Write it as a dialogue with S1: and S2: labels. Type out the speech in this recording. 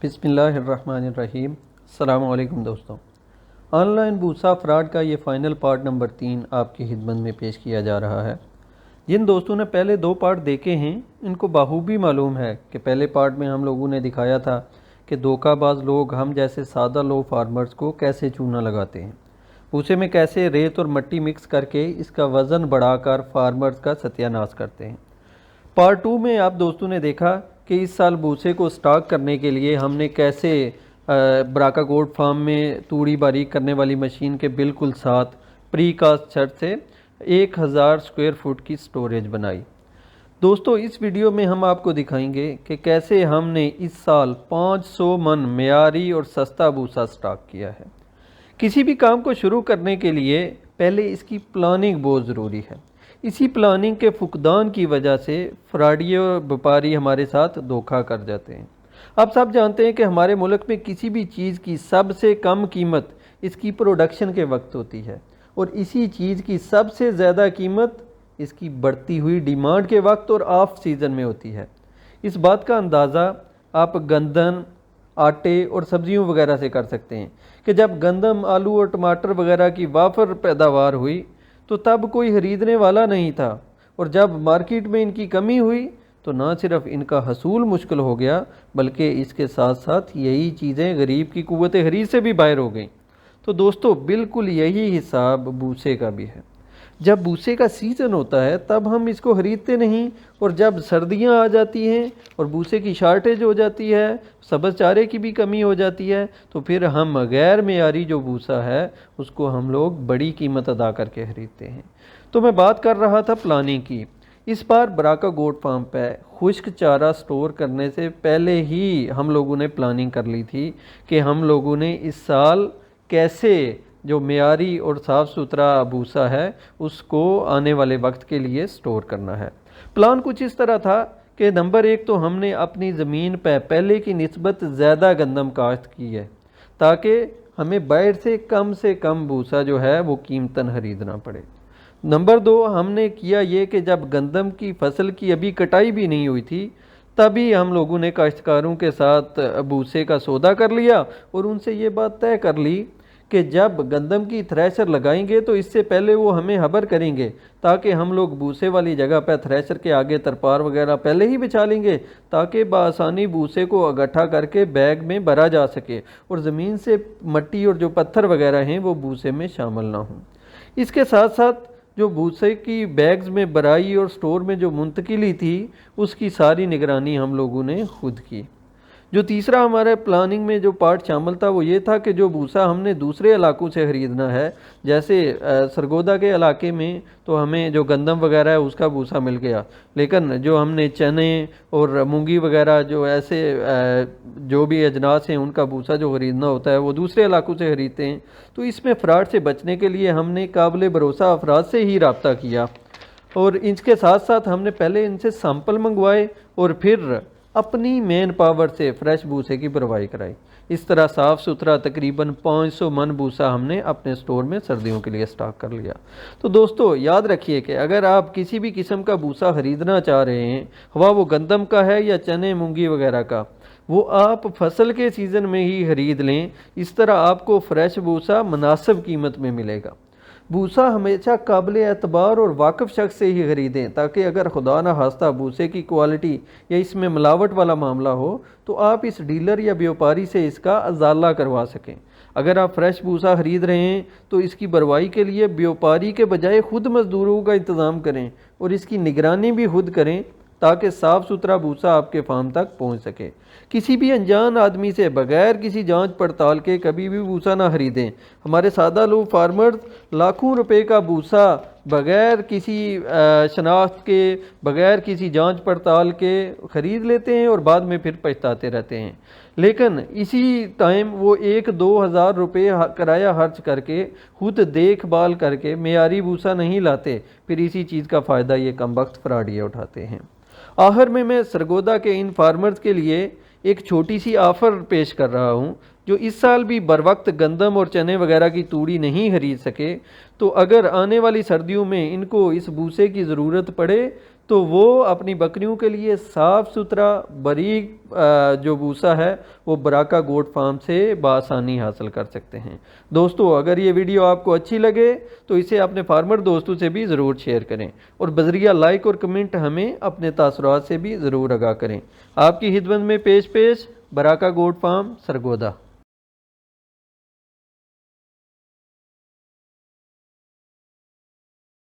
S1: بسم اللہ الرحمن الرحیم۔ السلام علیکم دوستوں، آن لائن بھوسا فراڈ کا یہ فائنل پارٹ نمبر 3 آپ کی خدمت میں پیش کیا جا رہا ہے۔ جن دوستوں نے پہلے 2 پارٹ دیکھے ہیں ان کو بخوبی معلوم ہے کہ پہلے پارٹ میں ہم لوگوں نے دکھایا تھا کہ دھوکہ باز لوگ ہم جیسے سادہ لو فارمرز کو کیسے چونا لگاتے ہیں، بھوسے میں کیسے ریت اور مٹی مکس کر کے اس کا وزن بڑھا کر فارمرز کا ستیہ ناش کرتے ہیں۔ پارٹ 2 میں آپ دوستوں نے دیکھا کہ اس سال بھوسے کو سٹاک کرنے کے لیے ہم نے کیسے براکا گوٹ فارم میں توڑی باریک کرنے والی مشین کے بالکل ساتھ پری کاسٹ چھت سے 1000 اسکوائر فٹ کی سٹوریج بنائی۔ دوستو اس ویڈیو میں ہم آپ کو دکھائیں گے کہ کیسے ہم نے اس سال 500 من معیاری اور سستا بھوسا سٹاک کیا ہے۔ کسی بھی کام کو شروع کرنے کے لیے پہلے اس کی پلاننگ بہت ضروری ہے۔ اسی پلاننگ کے فقدان کی وجہ سے فراڈی اور وپاری ہمارے ساتھ دھوکہ کر جاتے ہیں۔ آپ سب جانتے ہیں کہ ہمارے ملک میں کسی بھی چیز کی سب سے کم قیمت اس کی پروڈکشن کے وقت ہوتی ہے، اور اسی چیز کی سب سے زیادہ قیمت اس کی بڑھتی ہوئی ڈیمانڈ کے وقت اور آف سیزن میں ہوتی ہے۔ اس بات کا اندازہ آپ گندم، آٹے اور سبزیوں وغیرہ سے کر سکتے ہیں کہ جب گندم، آلو اور ٹماٹر وغیرہ کی وافر پیداوار ہوئی تو تب کوئی خریدنے والا نہیں تھا، اور جب مارکیٹ میں ان کی کمی ہوئی تو نہ صرف ان کا حصول مشکل ہو گیا بلکہ اس کے ساتھ ساتھ یہی چیزیں غریب کی قوت خرید سے بھی باہر ہو گئیں۔ تو دوستو بالکل یہی حساب بھوسے کا بھی ہے۔ جب بھوسے کا سیزن ہوتا ہے تب ہم اس کو خریدتے نہیں، اور جب سردیاں آ جاتی ہیں اور بھوسے کی شارٹیج ہو جاتی ہے، سبز چارے کی بھی کمی ہو جاتی ہے، تو پھر ہم غیر معیاری جو بھوسا ہے اس کو ہم لوگ بڑی قیمت ادا کر کے خریدتے ہیں۔ تو میں بات کر رہا تھا پلاننگ کی۔ اس بار براکا گوٹ فارم پہ خشک چارہ سٹور کرنے سے پہلے ہی ہم لوگوں نے پلاننگ کر لی تھی کہ ہم لوگوں نے اس سال کیسے جو معیاری اور صاف ستھرا بھوسا ہے اس کو آنے والے وقت کے لیے سٹور کرنا ہے۔ پلان کچھ اس طرح تھا کہ نمبر 1 تو ہم نے اپنی زمین پہ پہلے کی نسبت زیادہ گندم کاشت کی ہے تاکہ ہمیں باہر سے کم بھوسا جو ہے وہ قیمتاً خریدنا پڑے۔ نمبر 2 ہم نے کیا یہ کہ جب گندم کی فصل کی ابھی کٹائی بھی نہیں ہوئی تھی تبھی ہم لوگوں نے کاشتکاروں کے ساتھ بھوسے کا سودا کر لیا، اور ان سے یہ بات طے کر لی کہ جب گندم کی تھریشر لگائیں گے تو اس سے پہلے وہ ہمیں خبر کریں گے تاکہ ہم لوگ بھوسے والی جگہ پہ تھریشر کے آگے ترپار وغیرہ پہلے ہی بچھا لیں گے تاکہ بآسانی بھوسے کو اکٹھا کر کے بیگ میں بھرا جا سکے اور زمین سے مٹی اور جو پتھر وغیرہ ہیں وہ بھوسے میں شامل نہ ہوں۔ اس کے ساتھ ساتھ جو بھوسے کی بیگز میں بھرائی اور سٹور میں جو منتقلی تھی اس کی ساری نگرانی ہم لوگوں نے خود کی۔ جو تیسرا ہمارے پلاننگ میں جو پارٹ شامل تھا وہ یہ تھا کہ جو بھوسا ہم نے دوسرے علاقوں سے خریدنا ہے، جیسے سرگودا کے علاقے میں تو ہمیں جو گندم وغیرہ ہے اس کا بھوسا مل گیا، لیکن جو ہم نے چنے اور مونگی وغیرہ جو ایسے جو بھی اجناس ہیں ان کا بھوسا جو خریدنا ہوتا ہے وہ دوسرے علاقوں سے خریدتے ہیں۔ تو اس میں فراڈ سے بچنے کے لیے ہم نے قابل بھروسہ افراد سے ہی رابطہ کیا، اور ان کے ساتھ ساتھ ہم نے پہلے ان سے سیمپل منگوائے اور پھر اپنی مین پاور سے فریش بھوسے کی بھروائی کرائی۔ اس طرح صاف ستھرا تقریباً 500 من بھوسا ہم نے اپنے سٹور میں سردیوں کے لیے سٹاک کر لیا۔ تو دوستو یاد رکھیے کہ اگر آپ کسی بھی قسم کا بھوسا خریدنا چاہ رہے ہیں، خواہ وہ گندم کا ہے یا چنے مونگی وغیرہ کا، وہ آپ فصل کے سیزن میں ہی خرید لیں۔ اس طرح آپ کو فریش بھوسا مناسب قیمت میں ملے گا۔ بھوسا ہمیشہ قابل اعتبار اور واقف شخص سے ہی خریدیں تاکہ اگر خدا نہ خواستہ بھوسے کی کوالٹی یا اس میں ملاوٹ والا معاملہ ہو تو آپ اس ڈیلر یا بیوپاری سے اس کا ازالہ کروا سکیں۔ اگر آپ فریش بھوسا خرید رہے ہیں تو اس کی بھروائی کے لیے بیوپاری کے بجائے خود مزدوروں کا انتظام کریں اور اس کی نگرانی بھی خود کریں تاکہ صاف ستھرا بھوسا آپ کے فارم تک پہنچ سکے۔ کسی بھی انجان آدمی سے بغیر کسی جانچ پڑتال کے کبھی بھی بھوسا نہ خریدیں۔ ہمارے سادہ لوگ فارمرز لاکھوں روپے کا بھوسا بغیر کسی شناخت کے، بغیر کسی جانچ پڑتال کے خرید لیتے ہیں اور بعد میں پھر پچھتاتے رہتے ہیں، لیکن اسی ٹائم وہ 1-2 ہزار روپے کرایہ خرچ کر کے خود دیکھ بھال کر کے معیاری بھوسا نہیں لاتے، پھر اسی چیز کا فائدہ یہ کم وقت فراڈیے اٹھاتے ہیں۔ آخر میں سرگودا کے ان فارمرز کے لیے ایک چھوٹی سی آفر پیش کر رہا ہوں۔ جو اس سال بھی بروقت گندم اور چنے وغیرہ کی توڑی نہیں خرید سکے تو اگر آنے والی سردیوں میں ان کو اس بھوسے کی ضرورت پڑے تو وہ اپنی بکریوں کے لیے صاف ستھرا باریک جو بھوسا ہے وہ براکا گوٹ فارم سے بآسانی حاصل کر سکتے ہیں۔ دوستو اگر یہ ویڈیو آپ کو اچھی لگے تو اسے اپنے فارمر دوستوں سے بھی ضرور شیئر کریں، اور بذریعہ لائک اور کمنٹ ہمیں اپنے تاثرات سے بھی ضرور آگاہ کریں۔ آپ کی خدمت میں پیش براکا گوٹ فارم سرگودا۔